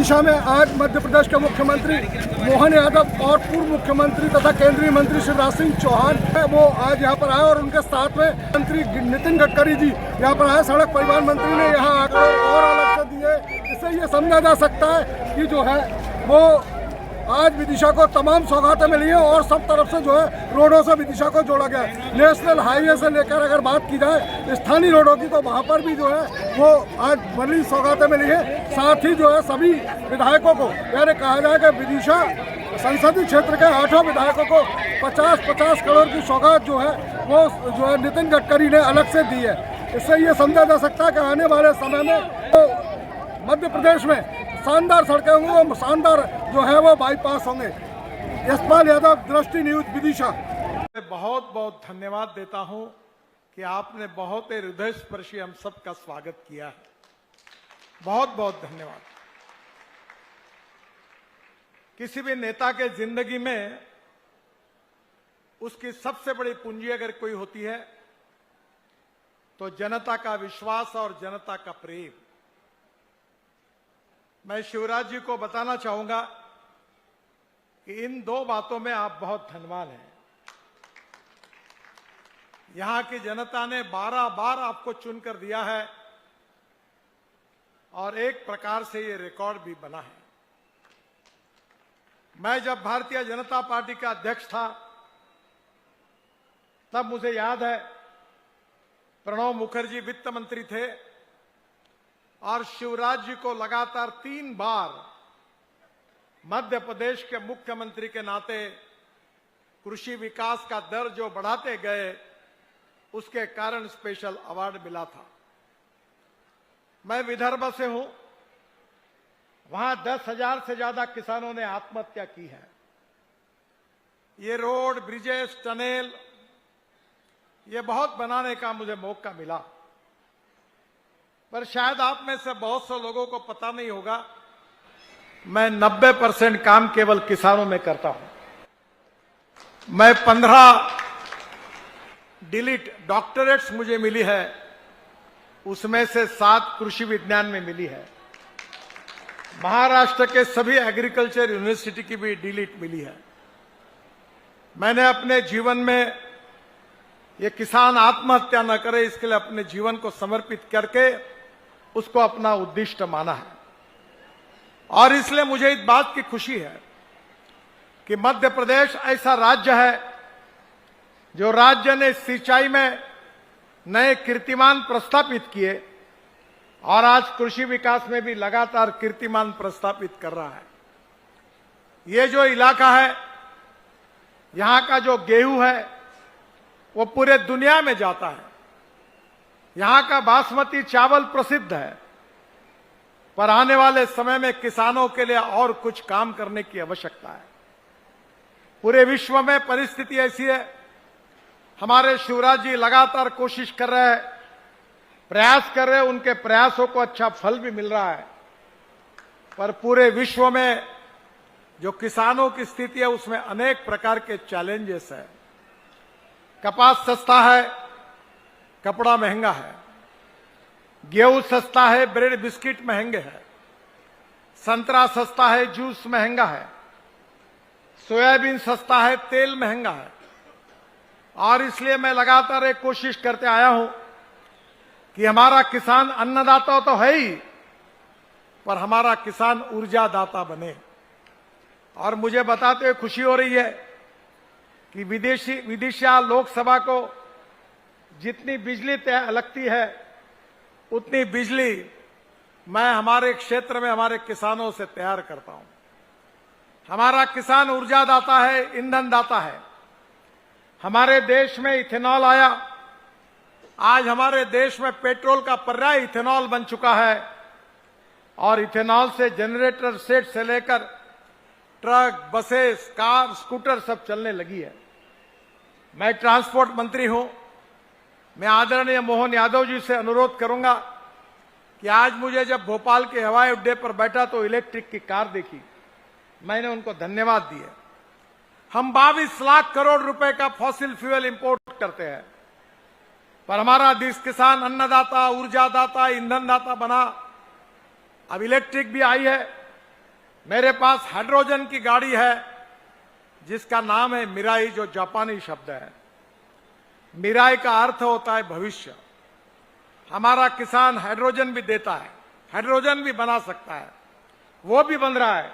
विदिशा में आज मध्य प्रदेश के मुख्यमंत्री मोहन यादव और पूर्व मुख्यमंत्री तथा केंद्रीय मंत्री शिवराज सिंह चौहान वो आज यहाँ पर आए और उनके साथ में मंत्री नितिन गडकरी जी यहाँ पर आए। सड़क परिवहन मंत्री ने यहाँ आकर और अलग से दिए। इससे ये समझा जा सकता है कि जो है वो आज विदिशा को तमाम सौगातें मिली हैं और सब तरफ से जो है रोडों से विदिशा को जोड़ा गया है। नेशनल हाईवे से लेकर अगर बात की जाए स्थानीय रोडों की तो वहाँ पर भी जो है वो आज बड़ी सौगातें मिली हैं। साथ ही जो है सभी विधायकों को यानी कहा जाए कि विदिशा संसदीय क्षेत्र के 8 विधायकों को 50-50 करोड़ की सौगात जो है वो जो है नितिन गडकरी ने अलग से दी है। इससे ये समझा जा सकता है कि आने वाले समय में तो मध्य प्रदेश में शानदार सड़कें होंगी, शानदार जो है वो बाईपास होंगे। यशपाल यादव, दृष्टि न्यूज, विदिशा। मैं बहुत बहुत धन्यवाद देता हूं कि आपने बहुत ही हृदय स्पर्शी हम सबका स्वागत किया है। बहुत बहुत धन्यवाद। किसी भी नेता के जिंदगी में उसकी सबसे बड़ी पूंजी अगर कोई होती है तो जनता का विश्वास और जनता का प्रेम। मैं शिवराज जी को बताना चाहूंगा कि इन 2 बातों में आप बहुत धनवान हैं। यहां की जनता ने 12 बार आपको चुनकर दिया है और एक प्रकार से ये रिकॉर्ड भी बना है। मैं जब भारतीय जनता पार्टी का अध्यक्ष था तब मुझे याद है प्रणब मुखर्जी वित्त मंत्री थे और शिवराज जी को लगातार 3 बार मध्य प्रदेश के मुख्यमंत्री के नाते कृषि विकास का दर जो बढ़ाते गए उसके कारण स्पेशल अवार्ड मिला था। मैं विदर्भ से हूं, वहां 10,000 से ज्यादा किसानों ने आत्महत्या की है। ये रोड, ब्रिजेस, टनल ये बहुत बनाने का मुझे मौका मिला, पर शायद आप में से बहुत से लोगों को पता नहीं होगा मैं 90% काम केवल किसानों में करता हूं। मैं 15 डिलीट डॉक्टरेट्स मुझे मिली है, उसमें से 7 कृषि विज्ञान में मिली है। महाराष्ट्र के सभी एग्रीकल्चर यूनिवर्सिटी की भी डिलीट मिली है। मैंने अपने जीवन में ये किसान आत्महत्या न करे इसके लिए अपने जीवन को समर्पित करके उसको अपना उद्दिष्ट माना है। और इसलिए मुझे इस बात की खुशी है कि मध्य प्रदेश ऐसा राज्य है जो राज्य ने सिंचाई में नए कीर्तिमान प्रस्थापित किए और आज कृषि विकास में भी लगातार कीर्तिमान प्रस्थापित कर रहा है। ये जो इलाका है, यहां का जो गेहूं है वो पूरे दुनिया में जाता है। यहां का बासमती चावल प्रसिद्ध है, पर आने वाले समय में किसानों के लिए और कुछ काम करने की आवश्यकता है। पूरे विश्व में परिस्थिति ऐसी है, हमारे शिवराज जी लगातार कोशिश कर रहे हैं, प्रयास कर रहे हैं, उनके प्रयासों को अच्छा फल भी मिल रहा है, पर पूरे विश्व में जो किसानों की स्थिति है उसमें अनेक प्रकार के चैलेंजेस है। कपास सस्ता है, कपड़ा महंगा है, गेहूं सस्ता है, ब्रेड बिस्किट महंगे हैं, संतरा सस्ता है, जूस महंगा है, सोयाबीन सस्ता है, तेल महंगा है। और इसलिए मैं लगातार एक कोशिश करते आया हूं कि हमारा किसान अन्नदाता तो है ही, पर हमारा किसान ऊर्जादाता बने। और मुझे बताते हुए खुशी हो रही है कि विदिशा लोकसभा को जितनी बिजली लगती है उतनी बिजली मैं हमारे क्षेत्र में हमारे किसानों से तैयार करता हूं। हमारा किसान ऊर्जादाता है, ईंधन दाता है। हमारे देश में इथेनॉल आया, आज हमारे देश में पेट्रोल का पर्याय इथेनॉल बन चुका है और इथेनॉल से जनरेटर सेट से लेकर ट्रक, बसेस, कार, स्कूटर सब चलने लगी है। मैं ट्रांसपोर्ट मंत्री हूं, मैं आदरणीय मोहन यादव जी से अनुरोध करूंगा कि आज मुझे जब भोपाल के हवाई अड्डे पर बैठा तो इलेक्ट्रिक की कार देखी, मैंने उनको धन्यवाद दिए। हम 22 लाख करोड़ रुपए का फॉसिल फ्यूल इंपोर्ट करते हैं, पर हमारा देश किसान अन्नदाता, ऊर्जादाता, ईंधन दाता बना। अब इलेक्ट्रिक भी आई है, मेरे पास हाइड्रोजन की गाड़ी है जिसका नाम है मिराई, जो जापानी शब्द है। मिराई का अर्थ होता है भविष्य। हमारा किसान हाइड्रोजन भी देता है, हाइड्रोजन भी बना सकता है, वो भी बन रहा है।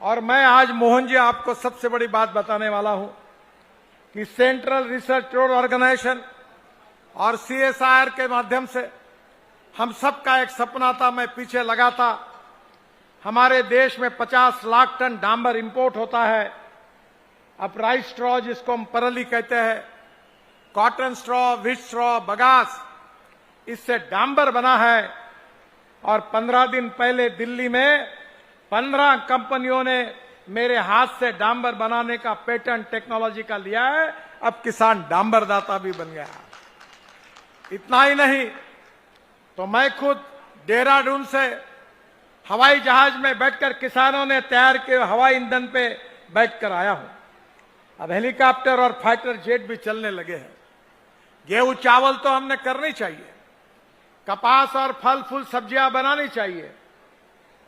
और मैं आज मोहन जी आपको सबसे बड़ी बात बताने वाला हूं कि सेंट्रल रिसर्च ऑर्गेनाइजेशन और CSIR के माध्यम से हम सबका एक सपना था, मैं पीछे लगा था। हमारे देश में 50 लाख टन डांबर इंपोर्ट होता है। अब राइस स्ट्रॉ, जिसको हम परली कहते हैं, cotton straw, wheat straw, bagasse, इससे डांबर बना है। और 15 दिन पहले दिल्ली में 15 कंपनियों ने मेरे हाथ से डांबर बनाने का पेटेंट टेक्नोलॉजी का लिया है। अब किसान डांबरदाता भी बन गया। इतना ही नहीं तो मैं खुद देहरादून से हवाई जहाज में बैठकर किसानों ने तैयार किए हवाई ईंधन पे बैठकर आया हूं। अब हेलीकॉप्टर और फाइटर जेट भी चलने लगे हैं। गेहूं चावल तो हमने करनी चाहिए, कपास और फल फूल सब्जियां बनानी चाहिए,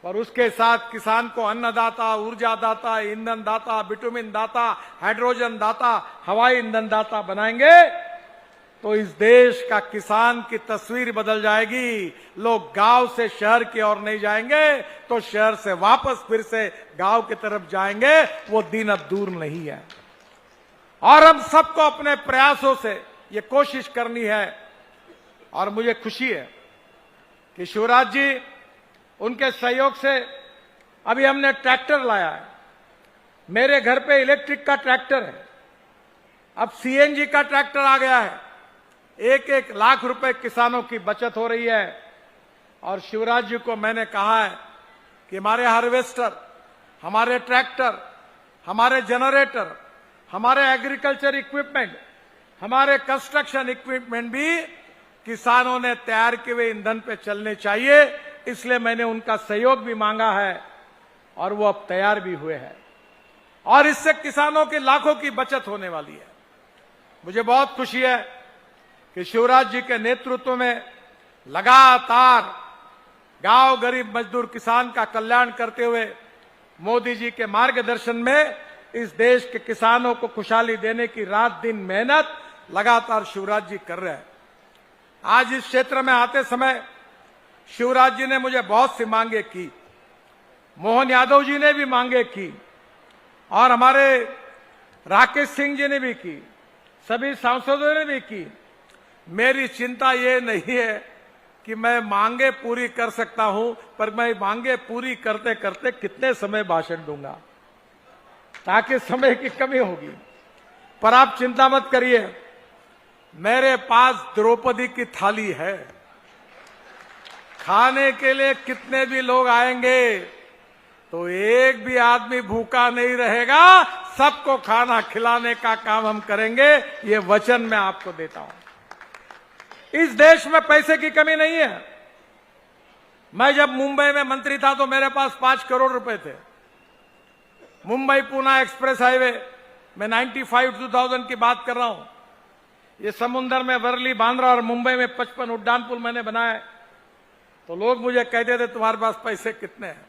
पर उसके साथ किसान को अन्नदाता, ऊर्जा दाता, ईंधन दाता, विटामिन दाता, हाइड्रोजन दाता, हवाई ईंधन दाता बनाएंगे तो इस देश का किसान की तस्वीर बदल जाएगी। लोग गांव से शहर की ओर नहीं जाएंगे तो शहर से वापस फिर से गांव की तरफ जाएंगे। वो दिन अब दूर नहीं है। और हम सबको अपने प्रयासों से ये कोशिश करनी है। और मुझे खुशी है कि शिवराज जी, उनके सहयोग से अभी हमने ट्रैक्टर लाया है। मेरे घर पे इलेक्ट्रिक का ट्रैक्टर है, अब CNG का ट्रैक्टर आ गया है। 1-1 लाख रुपए किसानों की बचत हो रही है। और शिवराज जी को मैंने कहा है कि हमारे हार्वेस्टर, हमारे ट्रैक्टर, हमारे जनरेटर, हमारे एग्रीकल्चर इक्विपमेंट, हमारे कंस्ट्रक्शन इक्विपमेंट भी किसानों ने तैयार किए हुए ईंधन पे चलने चाहिए। इसलिए मैंने उनका सहयोग भी मांगा है और वो अब तैयार भी हुए हैं। और इससे किसानों के लाखों की बचत होने वाली है। मुझे बहुत खुशी है कि शिवराज जी के नेतृत्व में लगातार गांव, गरीब, मजदूर, किसान का कल्याण करते हुए मोदी जी के मार्गदर्शन में इस देश के किसानों को खुशहाली देने की रात दिन मेहनत लगातार शिवराज जी कर रहे हैं। आज इस क्षेत्र में आते समय शिवराज जी ने मुझे बहुत सी मांगे की, मोहन यादव जी ने भी मांगे की, और हमारे राकेश सिंह जी ने भी की, सभी सांसदों ने भी की। मेरी चिंता ये नहीं है कि मैं मांगे पूरी कर सकता हूं, पर मैं मांगे पूरी करते करते कितने समय भाषण दूंगा, ताकि समय की कमी होगी। पर आप चिंता मत करिए, मेरे पास द्रौपदी की थाली है। खाने के लिए कितने भी लोग आएंगे तो एक भी आदमी भूखा नहीं रहेगा। सबको खाना खिलाने का काम हम करेंगे, ये वचन मैं आपको देता हूं। इस देश में पैसे की कमी नहीं है। मैं जब मुंबई में मंत्री था तो मेरे पास 5 करोड़ रुपए थे। मुंबई पुणे एक्सप्रेस हाईवे में 95-2000 की बात कर रहा हूं। ये समुद्र में वर्ली, बांद्रा और मुंबई में 55 उड्डान पुल मैंने बनाए। तो लोग मुझे कहते थे तुम्हारे पास पैसे कितने हैं।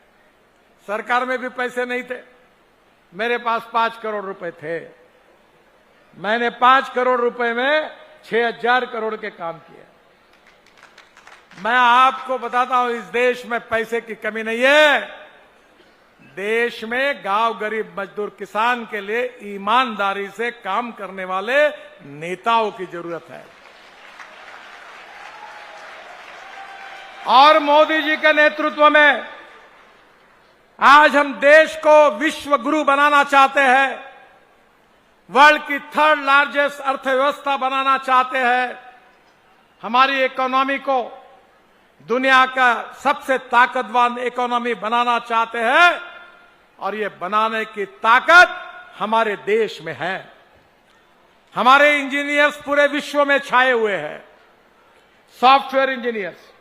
सरकार में भी पैसे नहीं थे, मेरे पास 5 करोड़ रुपए थे। मैंने 5 करोड़ रुपए में 6000 करोड़ के काम किए। मैं आपको बताता हूं, इस देश में पैसे की कमी नहीं है। देश में गांव, गरीब, मजदूर, किसान के लिए ईमानदारी से काम करने वाले नेताओं की जरूरत है। और मोदी जी के नेतृत्व में आज हम देश को विश्व गुरु बनाना चाहते हैं, वर्ल्ड की 3rd लार्जेस्ट अर्थव्यवस्था बनाना चाहते हैं, हमारी इकोनॉमी को दुनिया का सबसे ताकतवर इकोनॉमी बनाना चाहते हैं। और ये बनाने की ताकत हमारे देश में है। हमारे इंजीनियर्स पूरे विश्व में छाए हुए हैं, सॉफ्टवेयर इंजीनियर्स।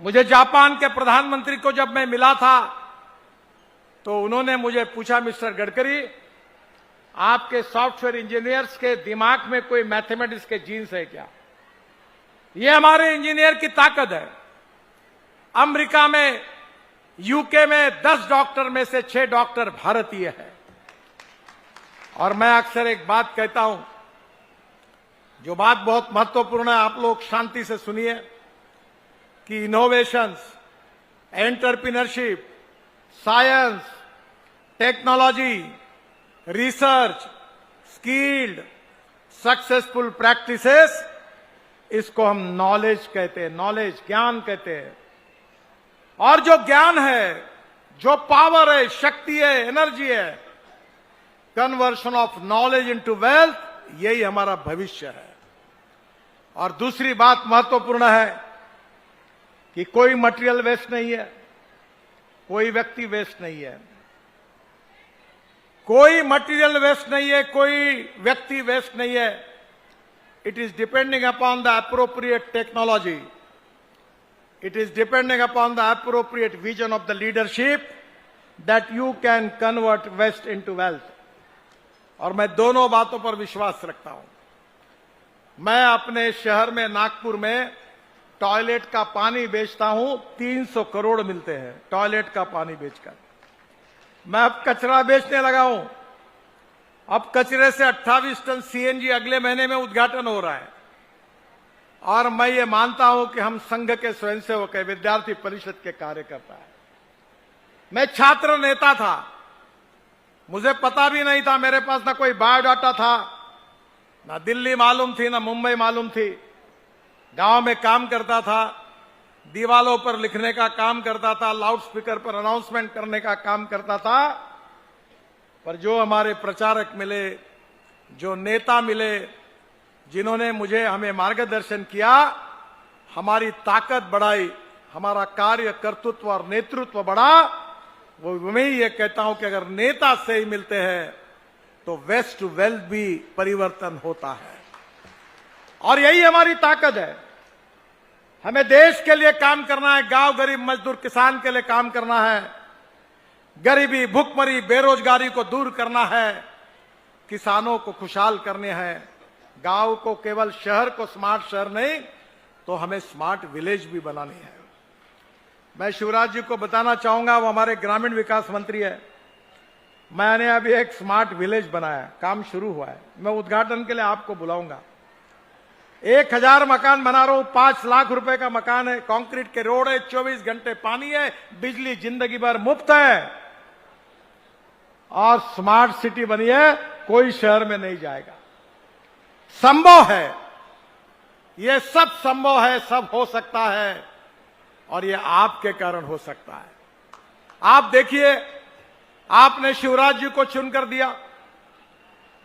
मुझे जापान के प्रधानमंत्री को जब मैं मिला था तो उन्होंने मुझे पूछा, मिस्टर गडकरी, आपके सॉफ्टवेयर इंजीनियर्स के दिमाग में कोई मैथमेटिक्स के जीन्स है क्या? ये हमारे इंजीनियर की ताकत है। अमेरिका में यूके में 10 डॉक्टर में से 6 डॉक्टर भारतीय हैं। और मैं अक्सर एक बात कहता हूं, जो बात बहुत महत्वपूर्ण है, आप लोग शांति से सुनिए, कि innovations, entrepreneurship, science, technology, research, skilled, successful practices, इसको हम नॉलेज कहते हैं, नॉलेज, ज्ञान कहते हैं। और जो ज्ञान है, जो पावर है, शक्ति है, एनर्जी है, conversion of knowledge into wealth, यही हमारा भविष्य है। और दूसरी बात महत्वपूर्ण है कि कोई मटेरियल वेस्ट नहीं है, कोई व्यक्ति वेस्ट नहीं है, कोई मटेरियल वेस्ट नहीं है, कोई व्यक्ति वेस्ट नहीं है। It is depending upon the appropriate technology, it is depending upon the appropriate vision of the leadership that you can convert waste into wealth। और मैं दोनों बातों पर विश्वास रखता हूं। मैं अपने शहर में, नागपुर में, टॉयलेट का पानी बेचता हूं, 300 करोड़ मिलते हैं टॉयलेट का पानी बेचकर। मैं अब कचरा बेचने लगा हूं। अब कचरे से 28 टन सीएनजी अगले महीने में उद्घाटन हो रहा है। और मैं ये मानता हूं कि हम संघ के स्वयंसेवक हैं, विद्यार्थी परिषद के कार्यकर्ता हैं। मैं छात्र नेता था, मुझे पता भी नहीं था, मेरे पास ना कोई बायोडाटा था, ना दिल्ली मालूम थी, ना मुंबई मालूम थी। गांव में काम करता था, दीवालों पर लिखने का काम करता था, लाउड स्पीकर पर अनाउंसमेंट करने का काम करता था। पर जो हमारे प्रचारक मिले, जो नेता मिले, जिन्होंने हमें मार्गदर्शन किया, हमारी ताकत बढ़ाई, हमारा कार्य कर्तृत्व और नेतृत्व बढ़ा, वो मैं ये कहता हूं कि अगर नेता से ही मिलते हैं तो वेस्ट टू वेल्थ भी परिवर्तन होता है। और यही हमारी ताकत है। हमें देश के लिए काम करना है, गांव, गरीब, मजदूर, किसान के लिए काम करना है, गरीबी, भुखमरी, बेरोजगारी को दूर करना है, किसानों को खुशहाल करने हैं, गांव को केवल शहर को स्मार्ट शहर नहीं तो हमें स्मार्ट विलेज भी बनानी है। मैं शिवराज जी को बताना चाहूंगा, वो हमारे ग्रामीण विकास मंत्री है। मैंने अभी एक स्मार्ट विलेज बनाया, काम शुरू हुआ है, मैं उद्घाटन के लिए आपको बुलाऊंगा। 1000 मकान बना रहा हूं, 5 लाख रुपए का मकान है, कंक्रीट के रोड है, 24 घंटे पानी है, बिजली जिंदगी भर मुफ्त है, और स्मार्ट सिटी बनी है, कोई शहर में नहीं जाएगा। संभव है, ये सब संभव है, सब हो सकता है, और ये आपके कारण हो सकता है। आप देखिए, आपने शिवराज जी को चुनकर दिया,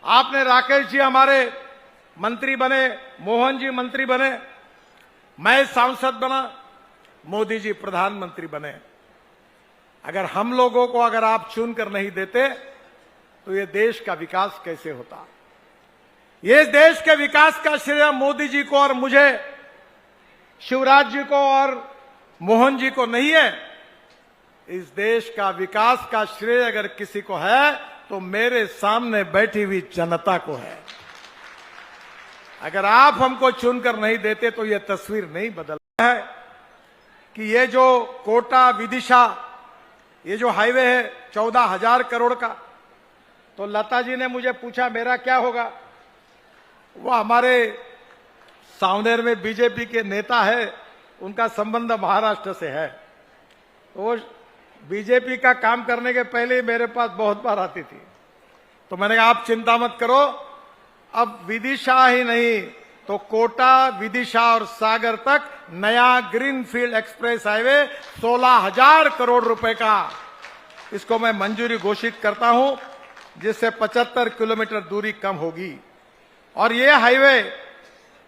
आपने राकेश जी हमारे मंत्री बने, मोहन जी मंत्री बने, मैं सांसद बना, मोदी जी प्रधानमंत्री बने। अगर हम लोगों को अगर आप चुनकर नहीं देते तो ये देश का विकास कैसे होता? ये देश के विकास का श्रेय मोदी जी को और मुझे, शिवराज जी को और मोहन जी को नहीं है। इस देश का विकास का श्रेय अगर किसी को है तो मेरे सामने बैठी हुई जनता को है। अगर आप हमको चुनकर नहीं देते तो यह तस्वीर नहीं बदलती है कि ये जो कोटा विदिशा, ये जो हाईवे है 14,000 करोड़ का, तो लता जी ने मुझे पूछा मेरा क्या होगा। वो हमारे सावनेर में बीजेपी के नेता है, उनका संबंध महाराष्ट्र से है, तो वो बीजेपी का काम करने के पहले ही मेरे पास बहुत बार आती थी। तो मैंने कहा आप चिंता मत करो, अब विदिशा ही नहीं तो कोटा, विदिशा और सागर तक नया ग्रीनफील्ड एक्सप्रेस हाईवे 16,000 करोड़ रुपए का, इसको मैं मंजूरी घोषित करता हूं, जिससे 75 किलोमीटर दूरी कम होगी। और ये हाईवे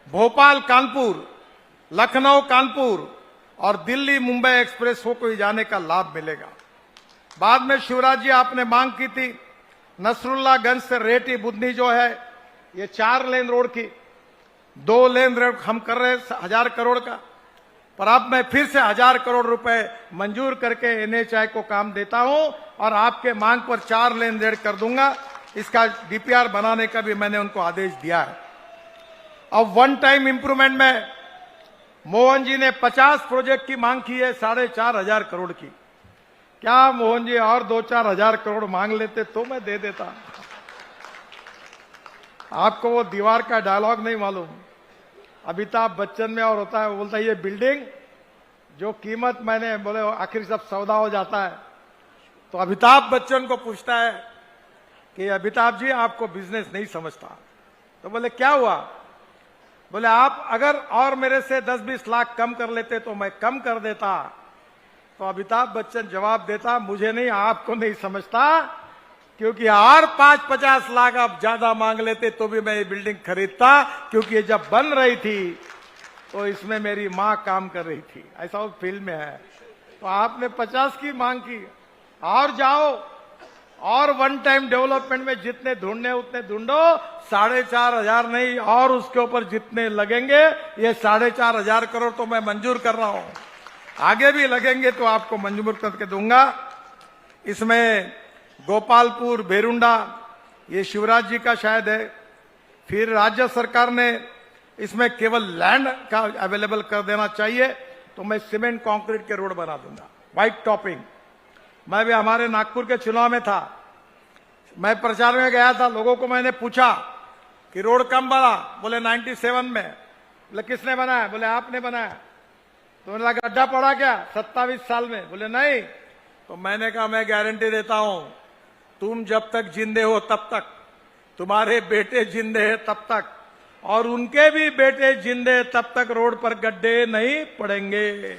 भोपाल कानपुर, लखनऊ कानपुर और दिल्ली मुंबई एक्सप्रेस को जाने का लाभ मिलेगा। बाद में शिवराज जी आपने मांग की थी नसरुल्लागंज से रेटी बुधनी जो है, ये 4 लेन रोड की, 2 लेन रोड हम कर रहे 1000 करोड़ का, पर अब मैं फिर से 1000 करोड़ रुपए मंजूर करके एनएचआई को काम देता हूं और आपके मांग पर 4 लेन रेड कर दूंगा। इसका डीपीआर बनाने का भी मैंने उनको आदेश दिया है। अब वन टाइम इंप्रूवमेंट में मोहन जी ने 50 प्रोजेक्ट की मांग की है, 4,500 करोड़ की। क्या मोहन जी और 2-4 हजार करोड़ मांग लेते तो मैं दे देता। आपको वो दीवार का डायलॉग नहीं मालूम, अमिताभ बच्चन में और होता है, वो बोलता है ये बिल्डिंग जो कीमत मैंने, बोले आखिर सब सौदा हो जाता है। तो अमिताभ बच्चन को पूछता है कि अमिताभ जी आपको बिजनेस नहीं समझता। तो बोले क्या हुआ? बोले आप अगर और मेरे से 10-20 लाख कम कर लेते तो मैं कम कर देता। तो अमिताभ बच्चन जवाब देता, मुझे नहीं, आपको नहीं समझता, क्योंकि और 5-50 लाख आप ज्यादा मांग लेते तो भी मैं ये बिल्डिंग खरीदता, क्योंकि ये जब बन रही थी तो इसमें मेरी मां काम कर रही थी। ऐसा वो फिल्म में है। तो आपने 50 की मांग की, और जाओ और वन टाइम डेवलपमेंट में जितने ढूंढने उतने ढूंढो, 4,500 नहीं और उसके ऊपर जितने लगेंगे, ये 4,500 करोड़ तो मैं मंजूर कर रहा हूं, आगे भी लगेंगे तो आपको मंजूर करके दूंगा। इसमें गोपालपुर, बेरुंडा, ये शिवराज जी का शायद है। फिर राज्य सरकार ने इसमें केवल लैंड का अवेलेबल कर देना चाहिए, तो मैं सीमेंट कंक्रीट के रोड बना दूंगा, व्हाइट टॉपिंग। मैं भी हमारे नागपुर के चुनाव में था, मैं प्रचार में गया था, लोगों को मैंने पूछा कि रोड कम बना, बोले 97 में। बोले किसने बनाया? बोले आपने बनाया। तो मैंने लगा गड्ढा पड़ा क्या 27 साल में? बोले नहीं। तो मैंने कहा मैं गारंटी देता हूं, तुम जब तक जिंदे हो तब तक, तुम्हारे बेटे जिंदे हैं तब तक, और उनके भी बेटे जिंदे तब तक रोड पर गड्ढे नहीं पड़ेंगे।